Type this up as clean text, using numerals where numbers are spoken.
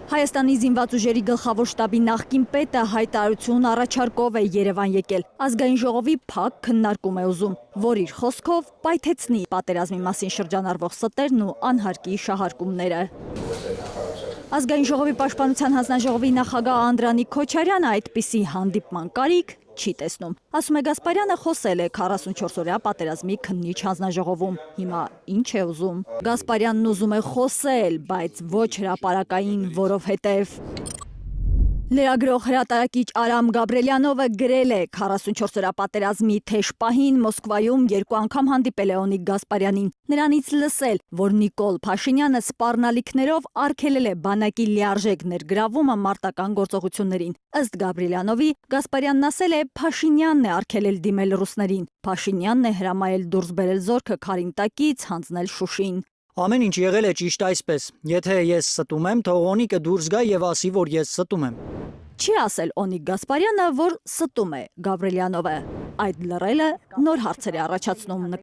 Հայաստանի զինված ուժերի գլխավոր շտաբի նախկին պետը հայտարարություն առաջարկով է Երևան եկել։ Ազգային ժողովի փակ քննարկում է ուզում, որ իր խոսքով պայթեցնի պատերազմի մասին շրջանառվող ստերն ու անհարկի շահարկումները։ Ազգային ժողովի պաշտպանության հանձնաժողովի նախագահ Անդրանիկ Քոչարյանը այդպիսի հանդիպման կարիք չի տեսնում։ Ասում է Գասպարյանը խոսել է 44-օրյա պատերազմի քննիչ հանձնաժողովում։ Հիմա ինչ է ուզում։ Գասպարյանն ուզում է խոսել, բայց ոչ հրապարակային, որովհետև լրագրող հրատարակիչ Արամ Գաբրելյանովը գրել է 44-օրյա պատերազմի թեժ պահին Մոսկվայում 2 անգամ հանդիպել է Օնիկ Գասպարյանին։ Նրանից լսել, որ Նիկոլ Փաշինյանը սպառնալիքներով արգելել է բանակի լիարժեք ներգրավումը մարտական գործողություններին։ Ըստ Գաբրելյանովի, Գասպարյանն ասել է Փաշինյանն է արգելել դիմել ռուսներին։ Փաշինյանն է հրամայել դուրս բերել զորքը Քարինտակից, հանձնել Շուշին։ Ամեն ինչ եղել է ճիշտ այսպես։ Եթե ես ստում եմ, թող Օնիկը դուրս գա եւ ասի, որ ես ստում եմ։ Չի ասել Օնիկ Գասպարյանը, որ ստում է Գաբրելյանովը։ Այդ լռելը նոր հարցեր է առաջացնում